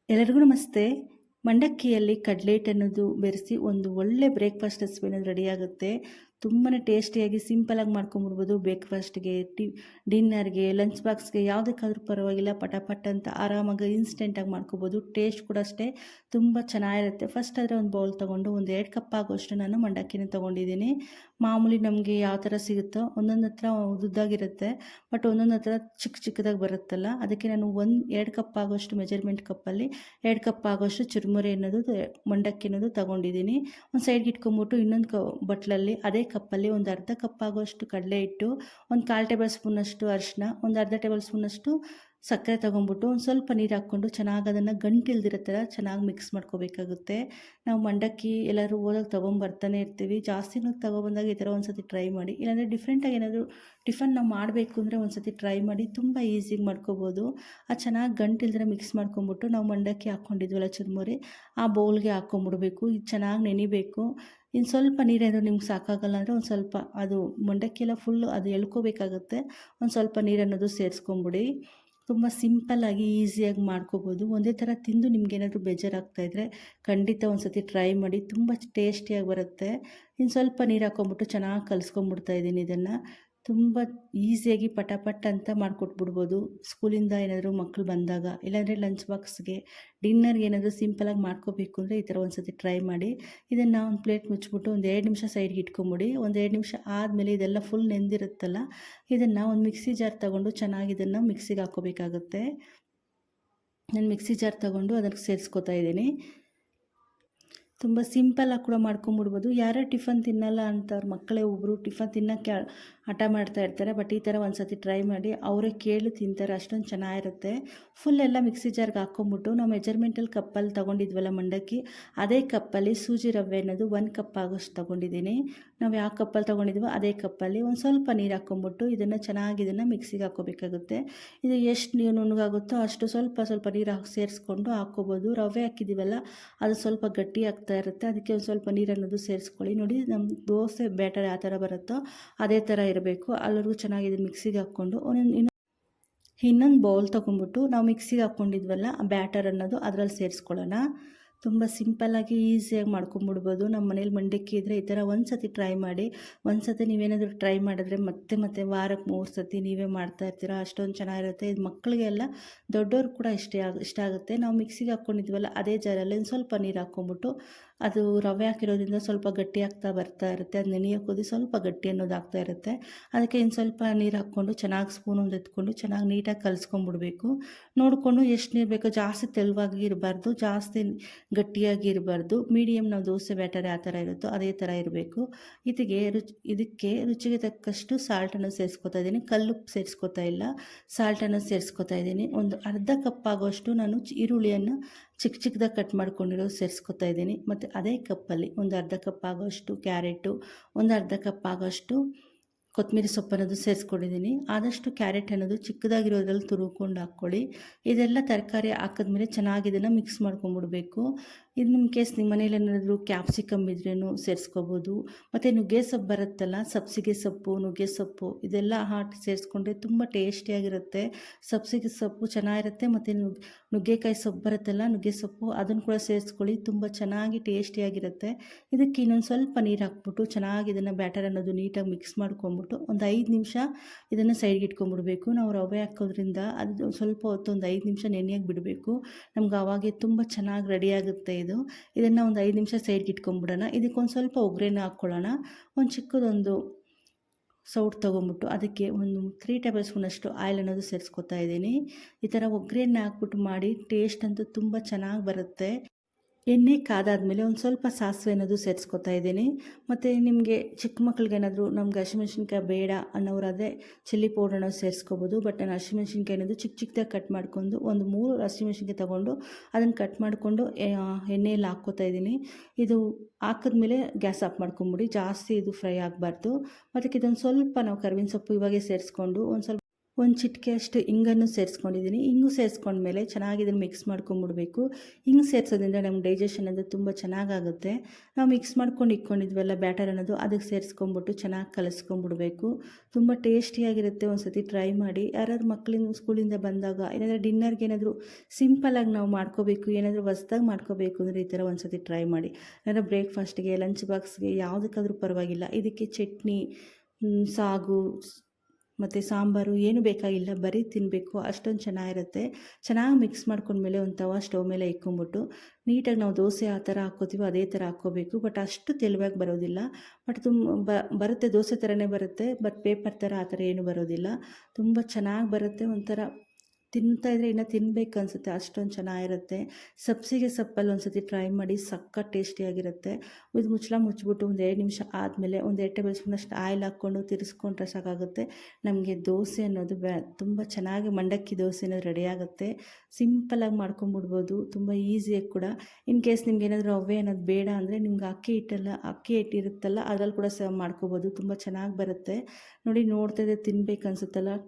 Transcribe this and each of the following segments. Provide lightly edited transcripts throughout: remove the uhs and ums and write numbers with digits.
ಎಲ್ಲರಿಗೂ ನಮಸ್ತೆ. ಮಂಡಕ್ಕಿಯಲ್ಲಿ ಕಡಲೆ ಹಿಟ್ಟು ಅನ್ನೋದು ಬೆರೆಸಿ ಒಂದು ಒಳ್ಳೆ ಬ್ರೇಕ್‌ಫಾಸ್ಟ್ ರೆಸಿಪಿ ಅನ್ನೋದು ರೆಡಿಯಾಗುತ್ತೆ. ತುಂಬಾ ಟೇಸ್ಟಿಯಾಗಿ ಸಿಂಪಲಾಗಿ ಮಾಡ್ಕೊಂಬಿಡ್ಬೋದು. ಬ್ರೇಕ್‌ಫಾಸ್ಟ್‌ಗೆ, ಡಿನ್ನರ್‌ಗೆ, ಲಂಚ್ ಬಾಕ್ಸ್‌ಗೆ ಯಾವುದಕ್ಕಾದ್ರೂ ಪರವಾಗಿಲ್ಲ. ಪಟಾಪಟ್ ಅಂತ ಆರಾಮಾಗಿ ಇನ್ಸ್ಟೆಂಟಾಗಿ ಮಾಡ್ಕೊಬೋದು. ಟೇಸ್ಟ್ ಕೂಡ ಅಷ್ಟೇ ತುಂಬ ಚೆನ್ನಾಗಿರುತ್ತೆ. ಫಸ್ಟ್ ಆದರೆ ಒಂದು ಬೌಲ್ ತೊಗೊಂಡು ಒಂದು 2 ಕಪ್ ಆಗುವಷ್ಟು ನಾನು ಮಂಡಕ್ಕಿನ ತೊಗೊಂಡಿದ್ದೀನಿ. ಮಾಮೂಲಿ ನಮಗೆ ಯಾವ ಥರ ಸಿಗುತ್ತೋ ಒಂದೊಂದು ಹತ್ರ ಉದ್ದುದ್ದಾಗಿರುತ್ತೆ. ಬಟ್ ಒಂದೊಂದು ಹತ್ರ ಚಿಕ್ಕದಾಗಿ ಬರುತ್ತಲ್ಲ, ಅದಕ್ಕೆ ನಾನು 2 ಕಪ್ ಆಗೋಷ್ಟು ಮೆಜರ್ಮೆಂಟ್ ಕಪ್ಪಲ್ಲಿ 2 ಕಪ್ ಆಗೋಷ್ಟು ಚುರುಮುರಿ ಅನ್ನೋದು ಮಂಡಕ್ಕಿ ಅನ್ನೋದು ತೊಗೊಂಡಿದ್ದೀನಿ. ಒಂದು ಸೈಡ್ಗೆ ಇಟ್ಕೊಂಬಿಟ್ಟು ಇನ್ನೊಂದು ಬಟ್ಲಲ್ಲಿ ಅದೇ ಕಪ್ಪಲ್ಲಿ ಒಂದು ಅರ್ಧ ಕಪ್ ಆಗೋಷ್ಟು ಕಡಲೆ ಹಿಟ್ಟು, ಒಂದು 1/4 ಟೇಬಲ್ ಸ್ಪೂನಷ್ಟು ಅರಿಶಿನ, ಒಂದು ಅರ್ಧ ಟೇಬಲ್ ಸ್ಪೂನಷ್ಟು ಸಕ್ಕರೆ ತೊಗೊಂಬಿಟ್ಟು ಒಂದು ಸ್ವಲ್ಪ ನೀರು ಹಾಕ್ಕೊಂಡು ಚೆನ್ನಾಗಿ ಅದನ್ನು ಗಂಟಿಲ್ದಿರೋ ಥರ ಚೆನ್ನಾಗಿ ಮಿಕ್ಸ್ ಮಾಡ್ಕೋಬೇಕಾಗುತ್ತೆ. ನಾವು ಮಂಡಕ್ಕಿ ಎಲ್ಲರೂ ಹೋದಾಗ ತೊಗೊಂಬರ್ತಾನೆ ಇರ್ತೀವಿ. ಜಾಸ್ತಿನೂ ತೊಗೊಬಂದಾಗ ಈ ಥರ ಒಂದು ಸತಿ ಟ್ರೈ ಮಾಡಿ. ಇಲ್ಲಾಂದರೆ ಡಿಫ್ರೆಂಟಾಗಿ ಏನಾದರೂ ಟಿಫನ್ ನಾವು ಮಾಡಬೇಕು ಅಂದರೆ ಒಂದು ಸತಿ ಟ್ರೈ ಮಾಡಿ. ತುಂಬ ಈಸಿಯಾಗಿ ಮಾಡ್ಕೋಬೋದು. ಅದು ಚೆನ್ನಾಗಿ ಗಂಟಿಲ್ದಿರ ಮಿಕ್ಸ್ ಮಾಡ್ಕೊಂಬಿಟ್ಟು ನಾವು ಮಂಡಕ್ಕಿ ಹಾಕ್ಕೊಂಡಿದ್ವಲ್ಲ ಚುರುಮುರಿ, ಆ ಬೌಲ್ಗೆ ಹಾಕ್ಕೊಂಬಿಡ್ಬೇಕು. ಇದು ಚೆನ್ನಾಗಿ ನೆನಿಬೇಕು. ಇನ್ನು ಸ್ವಲ್ಪ ನೀರೇನಾದರೂ ನಿಮ್ಗೆ ಸಾಕಾಗಲ್ಲ ಅಂದರೆ ಒಂದು ಸ್ವಲ್ಪ ಅದು ಮಂಡಕ್ಕಿ ಎಲ್ಲ ಫುಲ್ಲು ಅದು ಎಳ್ಕೋಬೇಕಾಗುತ್ತೆ. ಒಂದು ಸ್ವಲ್ಪ ನೀರನ್ನೋದು ಸೇರಿಸ್ಕೊಂಬಿಡಿ. ತುಂಬ ಸಿಂಪಲ್ಲಾಗಿ ಈಸಿಯಾಗಿ ಮಾಡ್ಕೋಬೋದು. ಒಂದೇ ಥರ ತಿಂದು ನಿಮಗೇನಾದರೂ ಬೇಜಾರಾಗ್ತಾಯಿದ್ರೆ ಖಂಡಿತ ಒಂದು ಸತಿ ಟ್ರೈ ಮಾಡಿ. ತುಂಬ ಟೇಸ್ಟಿಯಾಗಿ ಬರುತ್ತೆ. ಇನ್ನು ಸ್ವಲ್ಪ ನೀರು ಹಾಕ್ಕೊಂಬಿಟ್ಟು ಚೆನ್ನಾಗಿ ಕಲಿಸ್ಕೊಂಬಿಡ್ತಾಯಿದ್ದೀನಿ ಇದನ್ನು. ತುಂಬ ಈಸಿಯಾಗಿ ಪಟಾಪಟ್ ಅಂತ ಮಾಡಿಕೊಟ್ಬಿಡ್ಬೋದು. ಸ್ಕೂಲಿಂದ ಏನಾದರೂ ಮಕ್ಕಳು ಬಂದಾಗ, ಇಲ್ಲಾಂದರೆ ಲಂಚ್ ಬಾಕ್ಸ್ಗೆ, ಡಿನ್ನರ್ಗೆ ಏನಾದರೂ ಸಿಂಪಲಾಗಿ ಮಾಡ್ಕೋಬೇಕು ಅಂದರೆ ಈ ಥರ ಒಂದು ಸತಿ ಟ್ರೈ ಮಾಡಿ. ಇದನ್ನು ಒಂದು ಪ್ಲೇಟ್ ಮುಚ್ಚಿಬಿಟ್ಟು ಒಂದು 2 ನಿಮಿಷ ಸೈಡ್ಗೆ ಇಟ್ಕೊಂಬಿಡಿ. ಒಂದು 2 ನಿಮಿಷ ಆದಮೇಲೆ ಇದೆಲ್ಲ ಫುಲ್ ನೆಂದಿರುತ್ತಲ್ಲ, ಇದನ್ನು ಒಂದು ಮಿಕ್ಸಿ ಜಾರ್ ತೊಗೊಂಡು ಚೆನ್ನಾಗಿ ಇದನ್ನು ಮಿಕ್ಸಿಗೆ ಹಾಕ್ಕೋಬೇಕಾಗುತ್ತೆ. ನಾನು ಮಿಕ್ಸಿ ಜಾರ್ ತೊಗೊಂಡು ಅದಕ್ಕೆ ಸೇರಿಸ್ಕೊತಾ ಇದ್ದೀನಿ. ತುಂಬ ಸಿಂಪಲಾಗಿ ಕೂಡ ಮಾಡ್ಕೊಂಬಿಡ್ಬೋದು. ಯಾರೇ ಟಿಫನ್ ತಿನ್ನಲ್ಲ ಅಂತವ್ರ ಮಕ್ಕಳೇ ಒಬ್ಬರು ಟಿಫನ್ ತಿನ್ನೋಕ್ಕೆ ಹಠ ಮಾಡ್ತಾ ಇರ್ತಾರೆ. ಬಟ್ ಈ ಥರ ಒಂದು ಸತಿ ಟ್ರೈ ಮಾಡಿ, ಅವರೇ ಕೇಳಿ ತಿಂತಾರೆ. ಅಷ್ಟೊಂದು ಚೆನ್ನಾಗಿರುತ್ತೆ. ಫುಲ್ ಎಲ್ಲ ಮಿಕ್ಸಿ ಜಾರ್ಗೆ ಹಾಕ್ಕೊಂಬಿಟ್ಟು ನಾವು ಮೆಜರ್ಮೆಂಟಲ್ಲಿ ಕಪ್ಪಲ್ಲಿ ತೊಗೊಂಡಿದ್ವಲ್ಲ ಮಂಡಕ್ಕಿ, ಅದೇ ಕಪ್ಪಲ್ಲಿ ಸೂಜಿ ರವೆ ಅನ್ನೋದು 1 ಕಪ್ ಆಗೋಷ್ಟು ತೊಗೊಂಡಿದ್ದೀನಿ. ನಾವು ಯಾವ ಕಪ್ಪಲ್ಲಿ ತೊಗೊಂಡಿದ್ವೋ ಅದೇ ಕಪ್ಪಲ್ಲಿ ಒಂದು ಸ್ವಲ್ಪ ನೀರು ಹಾಕ್ಕೊಂಬಿಟ್ಟು ಇದನ್ನು ಚೆನ್ನಾಗಿ ಮಿಕ್ಸಿಗೆ ಹಾಕ್ಕೋಬೇಕಾಗುತ್ತೆ. ಇದು ಎಷ್ಟು ನೀವು ನುಣ್ಣಗಾಗುತ್ತೋ ಅಷ್ಟು ಸ್ವಲ್ಪ ನೀರು ಸೇರಿಸ್ಕೊಂಡು ಹಾಕ್ಕೋಬೋದು. ರವೆ ಹಾಕಿದ್ದೀವಲ್ಲ, ಅದು ಸ್ವಲ್ಪ ಗಟ್ಟಿ ಆಗ್ತಾ ಇರುತ್ತೆ. ಅದಕ್ಕೆ ಒಂದು ಸ್ವಲ್ಪ ನೀರನ್ನೋದು ಸೇರಿಸ್ಕೊಳ್ಳಿ. ನೋಡಿ, ನಮ್ಮ ದೋಸೆ ಬ್ಯಾಟರ್ ಯಾವ ಥರ ಬರುತ್ತೋ ಅದೇ ಥರ ಇರಬೇಕು. ಅಲ್ಲಿವರೆಗೂ ಚೆನ್ನಾಗಿ ಇದನ್ನು ಮಿಕ್ಸಿಗೆ ಹಾಕ್ಕೊಂಡು ಇನ್ನೊಂದು ಬೌಲ್ ತೊಗೊಂಬಿಟ್ಟು ನಾವು ಮಿಕ್ಸಿಗೆ ಹಾಕ್ಕೊಂಡಿದ್ವಲ್ಲ ಆ ಬ್ಯಾಟರ್ ಅನ್ನೋದು ಅದರಲ್ಲಿ ಸೇರಿಸ್ಕೊಳ್ಳೋಣ. ತುಂಬ ಸಿಂಪಲ್ಲಾಗಿ ಈಸಿಯಾಗಿ ಮಾಡ್ಕೊಂಬಿಡ್ಬೋದು. ನಮ್ಮ ಮನೇಲಿ ಮಂಡಕ್ಕಿ ಇದ್ದರೆ ಈ ಥರ ಒಂದು ಸತಿ ಟ್ರೈ ಮಾಡಿ. ಒಂದು ಸತಿ ನೀವೇನಾದರೂ ಟ್ರೈ ಮಾಡಿದ್ರೆ ಮತ್ತೆ ವಾರಕ್ಕೆ 3 ಸತಿ ನೀವೇ ಮಾಡ್ತಾಯಿರ್ತೀರ. ಅಷ್ಟೊಂದು ಚೆನ್ನಾಗಿರುತ್ತೆ. ಇದು ಮಕ್ಕಳಿಗೆಲ್ಲ ದೊಡ್ಡವ್ರು ಕೂಡ ಇಷ್ಟ ಆಗುತ್ತೆ. ನಾವು ಮಿಕ್ಸಿಗೆ ಹಾಕ್ಕೊಂಡಿದ್ವಲ್ಲ ಅದೇ ಜಾರಲ್ಲಿ ಒಂದು ಸ್ವಲ್ಪ ನೀರು ಹಾಕ್ಕೊಂಬಿಟ್ಟು, ಅದು ರವೆ ಹಾಕಿರೋದ್ರಿಂದ ಸ್ವಲ್ಪ ಗಟ್ಟಿ ಆಗ್ತಾ ಬರ್ತಾ ಇರುತ್ತೆ. ಅದು ನೆನೆಯೋಕ್ಕೋದಿ ಸ್ವಲ್ಪ ಗಟ್ಟಿ ಅನ್ನೋದು ಆಗ್ತಾ ಇರುತ್ತೆ. ಅದಕ್ಕೆ ಇನ್ನು ಸ್ವಲ್ಪ ನೀರು ಹಾಕ್ಕೊಂಡು ಚೆನ್ನಾಗಿ ಸ್ಪೂನೊಂದು ಎತ್ಕೊಂಡು ಚೆನ್ನಾಗಿ ನೀಟಾಗಿ ಕಲಿಸ್ಕೊಂಬಿಡ್ಬೇಕು. ನೋಡಿಕೊಂಡು ಎಷ್ಟು ನೀರು ಬೇಕೋ, ಜಾಸ್ತಿ ತೆಳುವಾಗಿ ಇರಬಾರ್ದು, ಜಾಸ್ತಿ ಗಟ್ಟಿಯಾಗಿ ಇರಬಾರ್ದು. ಮೀಡಿಯಮ್ ನಾವು ದೋಸೆ ಬ್ಯಾಟರ್ ಯಾವ ಥರ ಇರುತ್ತೋ ಅದೇ ಥರ ಇರಬೇಕು. ಇದಕ್ಕೆ ರುಚಿಗೆ ತಕ್ಕಷ್ಟು ಸಾಲ್ಟನ್ನು ಸೇರಿಸ್ಕೊತಾ ಇದ್ದೀನಿ. ಕಲ್ಲುಪ್ಪು ಸೇರಿಸ್ಕೊತಾ ಇಲ್ಲ, ಸಾಲ್ಟನ್ನು ಸೇರಿಸ್ಕೊತಾ ಇದ್ದೀನಿ. ಒಂದು ಅರ್ಧ ಕಪ್ ಆಗೋಷ್ಟು ನಾನು ಈರುಳ್ಳಿಯನ್ನು ಚಿಕ್ಕದಾಗಿ ಕಟ್ ಮಾಡ್ಕೊಂಡಿರೋದು ಸೇರಿಸ್ಕೊತಾ ಇದ್ದೀನಿ. ಮತ್ತು ಅದೇ ಕಪ್ಪಲ್ಲಿ ಒಂದು ಅರ್ಧ ಕಪ್ ಆಗೋಷ್ಟು ಕ್ಯಾರೆಟು, ಒಂದು ಅರ್ಧ ಕಪ್ ಆಗೋಷ್ಟು ಕೊತ್ತಂಬರಿ ಸೊಪ್ಪು ಅನ್ನೋದು ಸೇರಿಸ್ಕೊಂಡಿದ್ದೀನಿ. ಆದಷ್ಟು ಕ್ಯಾರೆಟ್ ಅನ್ನೋದು ಚಿಕ್ಕದಾಗಿರೋದ್ರಲ್ಲಿ ತುರುಕೊಂಡು ಹಾಕ್ಕೊಳ್ಳಿ. ಇದೆಲ್ಲ ತರಕಾರಿ ಹಾಕಿದ್ಮೇಲೆ ಚೆನ್ನಾಗಿ ಇದನ್ನು ಮಿಕ್ಸ್ ಮಾಡ್ಕೊಂಬಿಡ್ಬೇಕು. ಇದು ನಿಮ್ಮ ಕೇಸ್ ನಿಮ್ಮ ಮನೇಲಿ ಏನಾದರೂ ಕ್ಯಾಪ್ಸಿಕಮ್ ಇದ್ರೇನು ಸೇರಿಸ್ಕೋಬೋದು. ಮತ್ತು ನುಗ್ಗೆ ಸೊಪ್ಪು ಬರುತ್ತಲ್ಲ, ಸಬ್ಸಿಗೆ ಸೊಪ್ಪು, ನುಗ್ಗೆ ಸೊಪ್ಪು, ಇದೆಲ್ಲ ಹಾಕಿ ಸೇರಿಸ್ಕೊಂಡ್ರೆ ತುಂಬ ಟೇಸ್ಟಿಯಾಗಿರುತ್ತೆ. ಸಬ್ಸಿಗೆ ಸೊಪ್ಪು ಚೆನ್ನಾಗಿರುತ್ತೆ. ಮತ್ತು ನುಗ್ಗೆಕಾಯಿ ಸೊಪ್ಪು ಬರುತ್ತಲ್ಲ, ನುಗ್ಗೆ ಸೊಪ್ಪು, ಅದನ್ನು ಕೂಡ ಸೇರಿಸ್ಕೊಳ್ಳಿ. ತುಂಬ ಚೆನ್ನಾಗಿ ಟೇಸ್ಟಿಯಾಗಿರುತ್ತೆ. ಇದಕ್ಕೆ ಇನ್ನೊಂದು ಸ್ವಲ್ಪ ನೀರು ಹಾಕ್ಬಿಟ್ಟು ಚೆನ್ನಾಗಿ ಇದನ್ನು ಬ್ಯಾಟರ್ ಅನ್ನೋದು ನೀಟಾಗಿ ಮಿಕ್ಸ್ ಮಾಡ್ಕೊಂಬಿಟ್ಟು ಒಂದು 5 ನಿಮಿಷ ಇದನ್ನು ಸೈಡ್ಗೆ ಇಟ್ಕೊಂಬಿಡ್ಬೇಕು. ನಾವು ರವೆ ಹಾಕೋದ್ರಿಂದ ಅದು ಸ್ವಲ್ಪ ಹೊತ್ತು ಒಂದು 5 ನಿಮಿಷ ನೆನೆಯೋಕೆ ಬಿಡಬೇಕು. ನಮ್ಗೆ ಆವಾಗೆ ತುಂಬ ಚೆನ್ನಾಗಿ ರೆಡಿಯಾಗುತ್ತೆ ಇದು. ಇದನ್ನು ಒಂದು 5 ನಿಮಿಷ ಸೈಡ್ಗೆ ಇಟ್ಕೊಂಬಿಡೋಣ. ಇದಕ್ಕೊಂದು ಸ್ವಲ್ಪ ಒಗ್ಗರಣೆ ಹಾಕ್ಕೊಳ್ಳೋಣ. ಒಂದು ಚಿಕ್ಕದೊಂದು ಸೌಟ್ ತೊಗೊಂಬಿಟ್ಟು ಅದಕ್ಕೆ ಒಂದು 3 ಟೇಬಲ್ ಸ್ಪೂನಷ್ಟು ಆಯಿಲ್ ಅನ್ನೋದು ಸೇರಿಸ್ಕೊತಾ ಇದ್ದೀನಿ. ಈ ಥರ ಒಗ್ಗರಣೆ ಹಾಕ್ಬಿಟ್ಟು ಮಾಡಿ, ಟೇಸ್ಟ್ ಅಂತೂ ತುಂಬ ಚೆನ್ನಾಗಿ ಬರುತ್ತೆ. ಎಣ್ಣೆ ಕಾದಾದಮೇಲೆ ಒಂದು ಸ್ವಲ್ಪ ಸಾಸಿವೆ ಅನ್ನೋದು ಸೇರಿಸ್ಕೊತಾ ಇದ್ದೀನಿ. ಮತ್ತು ನಿಮಗೆ ಚಿಕ್ಕ ಮಕ್ಳಿಗೇನಾದರೂ ನಮ್ಗೆ ಹಸಿಮೆಣ್ಸಿನ್ಕಾಯಿ ಬೇಡ ಅನ್ನೋರಾದರೆ ಚಿಲ್ಲಿ ಪೌಡರ್ ಅನ್ನೋದು ಸೇರಿಸ್ಕೋಬೋದು. ಬಟ್ ನಾನು ಹಸಿಮೆಣ್ಸಿನ್ಕಾಯಿ ಅನ್ನೋದು ಚಿಕ್ಕದಾಗಿ ಕಟ್ ಮಾಡ್ಕೊಂಡು ಒಂದು 3 ಹಸಿಮೆಣ್ಸಿನ್ಕಾಯಿ ತೊಗೊಂಡು ಅದನ್ನು ಕಟ್ ಮಾಡಿಕೊಂಡು ಎಣ್ಣೆಯಲ್ಲಿ ಹಾಕ್ಕೋತಾ ಇದ್ದೀನಿ. ಇದು ಹಾಕಿದ್ಮೇಲೆ ಗ್ಯಾಸ್ ಆಫ್ ಮಾಡ್ಕೊಂಬಿಡಿ. ಜಾಸ್ತಿ ಇದು ಫ್ರೈ ಆಗಬಾರ್ದು. ಮತ್ತು ಇದೊಂದು ಸ್ವಲ್ಪ ನಾವು ಕರಿಬೇವಿನ ಸೊಪ್ಪು ಇವಾಗೆ ಸೇರಿಸ್ಕೊಂಡು ಒಂದು ಚಿಟಿಕೆ ಅಷ್ಟು ಇಂಗನ್ನು ಸೇರಿಸ್ಕೊಂಡಿದ್ದೀನಿ. ಇಂಗು ಸೇರಿಸ್ಕೊಂಡ್ಮೇಲೆ ಚೆನ್ನಾಗಿ ಇದನ್ನು ಮಿಕ್ಸ್ ಮಾಡ್ಕೊಂಬಿಡ್ಬೇಕು. ಹಿಂಗೆ ಸೇರಿಸೋದ್ರಿಂದ ನಮ್ಗೆ ಡೈಜೆಷನ್ ಅನ್ನೋದು ತುಂಬ ಚೆನ್ನಾಗಾಗುತ್ತೆ. ನಾವು ಮಿಕ್ಸ್ ಮಾಡ್ಕೊಂಡು ಇಟ್ಕೊಂಡಿದ್ವಲ್ಲ ಬ್ಯಾಟರ್ ಅನ್ನೋದು, ಅದಕ್ಕೆ ಸೇರಿಸ್ಕೊಂಬಿಟ್ಟು ಚೆನ್ನಾಗಿ ಕಲಿಸ್ಕೊಂಬಿಡ್ಬೇಕು. ತುಂಬ ಟೇಸ್ಟಿಯಾಗಿರುತ್ತೆ. ಒಂದು ಸತಿ ಟ್ರೈ ಮಾಡಿ. ಯಾರಾದ್ರು ಮಕ್ಕಳಿಂದ ಸ್ಕೂಲಿಂದ ಬಂದಾಗ ಏನಾದರೂ ಡಿನ್ನರ್ಗೆ ಏನಾದರೂ ಸಿಂಪಲಾಗಿ ನಾವು ಮಾಡ್ಕೋಬೇಕು, ಏನಾದರೂ ಹೊಸ್ದಾಗಿ ಮಾಡ್ಕೋಬೇಕು ಅಂದರೆ ಈ ಥರ ಒಂದು ಸತಿ ಟ್ರೈ ಮಾಡಿ. ಏನಾದರೂ ಬ್ರೇಕ್ಫಾಸ್ಟ್ಗೆ, ಲಂಚ್ ಬಾಕ್ಸ್ಗೆ ಯಾವುದಕ್ಕಾದ್ರೂ ಪರವಾಗಿಲ್ಲ. ಇದಕ್ಕೆ ಚಟ್ನಿ, ಸಾಗು ಮತ್ತು ಸಾಂಬಾರು ಏನೂ ಬೇಕಾಗಿಲ್ಲ, ಬರೀ ತಿನ್ನಬೇಕು, ಅಷ್ಟೊಂದು ಚೆನ್ನಾಗಿರುತ್ತೆ. ಚೆನ್ನಾಗಿ ಮಿಕ್ಸ್ ಮಾಡ್ಕೊಂಡ್ಮೇಲೆ ಒಂದು ತವಾ ಸ್ಟವ್ ಮೇಲೆ ಇಕ್ಕೊಂಬಿಟ್ಟು ನೀಟಾಗಿ ನಾವು ದೋಸೆ ಆ ಥರ ಹಾಕ್ಕೋತೀವೋ ಅದೇ ಥರ ಹಾಕ್ಕೋಬೇಕು. ಬಟ್ ಅಷ್ಟು ತೆಳುವಾಗಿ ಬರೋದಿಲ್ಲ. ಬಟ್ ಬರುತ್ತೆ, ದೋಸೆ ಥರನೇ ಬರುತ್ತೆ. ಬಟ್ ಪೇಪರ್ ಥರ ಆ ಥರ ಏನೂ ಬರೋದಿಲ್ಲ. ತುಂಬ ಚೆನ್ನಾಗಿ ಬರುತ್ತೆ. ಒಂಥರ ತಿಂತಾಯಿದ್ರೆ ಇನ್ನೂ ತಿನ್ಬೇಕು ಅನಿಸುತ್ತೆ, ಅಷ್ಟೊಂದು ಚೆನ್ನಾಗಿರುತ್ತೆ. ಸಬ್ಸಿಗೆ ಸೊಪ್ಪಲ್ಲಿ ಒಂದು ಸತಿ ಟ್ರೈ ಮಾಡಿ, ಸಖತ್ ಟೇಸ್ಟಿಯಾಗಿರುತ್ತೆ. ಇದು ಮುಚ್ಚಿಬಿಟ್ಟು ಒಂದು 2 ನಿಮಿಷ ಆದಮೇಲೆ ಒಂದು 2 ಟೇಬಲ್ ಸ್ಪೂನಷ್ಟು ಆಯಿಲ್ ಹಾಕ್ಕೊಂಡು ತಿರ್ಸ್ಕೊಂಡ್ರೆ ಸಾಕಾಗುತ್ತೆ. ನಮಗೆ ದೋಸೆ ಅನ್ನೋದು ತುಂಬ ಚೆನ್ನಾಗಿ ಮಂಡಕ್ಕಿ ದೋಸೆ ಅನ್ನೋದು ರೆಡಿಯಾಗುತ್ತೆ. ಸಿಂಪಲಾಗಿ ಮಾಡ್ಕೊಂಬಿಡ್ಬೋದು, ತುಂಬ ಈಸಿಯಾಗಿ ಕೂಡ. ಇನ್ ಕೇಸ್ ನಿಮ್ಗೆ ಏನಾದರೂ ರವೆ ಅನ್ನೋದು ಬೇಡ ಅಂದರೆ ನಿಮ್ಗೆ ಅಕ್ಕಿ ಹಿಟ್ಟು ಇರುತ್ತಲ್ಲ, ಅದ್ರಲ್ಲಿ ಕೂಡ ಮಾಡ್ಕೋಬೋದು. ತುಂಬ ಚೆನ್ನಾಗಿ ಬರುತ್ತೆ. ನೋಡಿ, ನೋಡ್ತಾ ಇದ್ದರೆ ತಿನ್ಬೇಕು ಅನಿಸುತ್ತಲ್ಲ.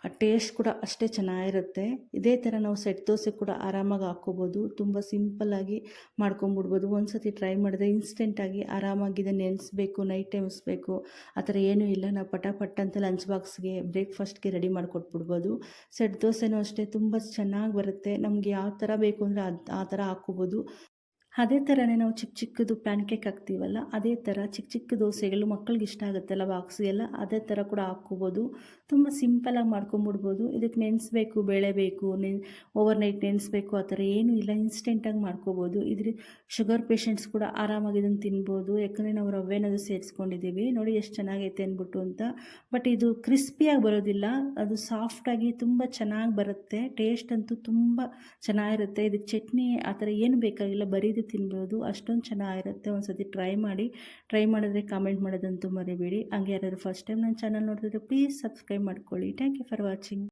ಆ ಟೇಸ್ಟ್ ಕೂಡ ಅಷ್ಟೇ ಚೆನ್ನಾಗಿರುತ್ತೆ. ಇದೇ ಥರ ನಾವು ಸೆಟ್ ದೋಸೆ ಕೂಡ ಆರಾಮಾಗಿ ಹಾಕ್ಕೋಬೋದು. ತುಂಬ ಸಿಂಪಲ್ಲಾಗಿ ಮಾಡ್ಕೊಂಬಿಡ್ಬೋದು. ಒಂದು ಸತಿ ಟ್ರೈ ಮಾಡಿದ್ರೆ ಇನ್ಸ್ಟೆಂಟಾಗಿ ಆರಾಮಾಗಿ ಇದನ್ನು ನೆನೆಸ್ಬೇಕು, ನೈಟ್ ಟೈಮ್ಸ್ಬೇಕು ಆ ಥರ ಏನೂ ಇಲ್ಲ. ನಾವು ಪಟ ಅಂತ ಲಂಚ್ ಬಾಕ್ಸ್ಗೆ, ಬ್ರೇಕ್ಫಾಸ್ಟ್ಗೆ ರೆಡಿ ಮಾಡಿಕೊಟ್ಬಿಡ್ಬೋದು. ಸೆಟ್ ದೋಸೆನೂ ಅಷ್ಟೇ ತುಂಬ ಚೆನ್ನಾಗಿ ಬರುತ್ತೆ. ನಮಗೆ ಯಾವ ಥರ ಬೇಕು ಅಂದರೆ ಆ ಥರ ಹಾಕ್ಕೋಬೋದು. ಅದೇ ಥರನೇ ನಾವು ಚಿಕ್ಕದು ಪ್ಯಾನ್ ಕೇಕ್ ಹಾಕ್ತೀವಲ್ಲ, ಅದೇ ಥರ ಚಿಕ್ಕ ದೋಸೆಗಳು ಮಕ್ಕಳಿಗೆ ಇಷ್ಟ ಆಗುತ್ತಲ್ಲ ಬಾಕ್ಸ್ಗೆಲ್ಲ, ಅದೇ ಥರ ಕೂಡ ಹಾಕ್ಕೋಬೋದು. ತುಂಬ ಸಿಂಪಲಾಗಿ ಮಾಡ್ಕೊಂಬಿಡ್ಬೋದು. ಇದಕ್ಕೆ ನೆನೆಸ್ಬೇಕು, ಬೇಳೆ ಬೇಕು, ಓವರ್ ನೈಟ್ ನೆನೆಸ್ಬೇಕು ಆ ಥರ ಏನೂ ಇಲ್ಲ. ಇನ್ಸ್ಟೆಂಟಾಗಿ ಮಾಡ್ಕೋಬೋದು. ಶುಗರ್ ಪೇಷಂಟ್ಸ್ ಕೂಡ ಆರಾಮಾಗಿ ಇದನ್ನು ತಿನ್ಬೋದು. ಯಾಕಂದರೆ ನಾವು ರವೆ ಅನ್ನೋದು ಸೇರಿಸ್ಕೊಂಡಿದ್ದೀವಿ. ನೋಡಿ ಎಷ್ಟು ಚೆನ್ನಾಗೈತೆ ಅಂದ್ಬಿಟ್ಟು ಅಂತ. ಬಟ್ ಇದು ಕ್ರಿಸ್ಪಿಯಾಗಿ ಬರೋದಿಲ್ಲ, ಅದು ಸಾಫ್ಟಾಗಿ ತುಂಬ ಚೆನ್ನಾಗಿ ಬರುತ್ತೆ. ಟೇಸ್ಟ್ ಅಂತೂ ತುಂಬ ಚೆನ್ನಾಗಿರುತ್ತೆ. ಇದಕ್ಕೆ ಚಟ್ನಿ ಆ ಥರ ಏನು ಬೇಕಾಗಿಲ್ಲ, ಬರೀ ತಿನ್ಬೋದು, ಅಷ್ಟೊಂದು ಚೆನ್ನಾಗಿರುತ್ತೆ. ಒಂದು ಸತಿ ಟ್ರೈ ಮಾಡಿ. ಟ್ರೈ ಮಾಡಿದ್ರೆ ಕಾಮೆಂಟ್ ಮಾಡೋದಂತೂ ಮರಿಬೇಡಿ. ಹಂಗೆ ಯಾರಾದರೂ ಫಸ್ಟ್ ಟೈಮ್ ನನ್ನ ಚಾನಲ್ ನೋಡ್ತಿದ್ರೆ ಪ್ಲೀಸ್ ಸಬ್ಸ್ಕ್ರೈಬ್ ಮಾಡ್ಕೊಳ್ಳಿ. Thank you for watching.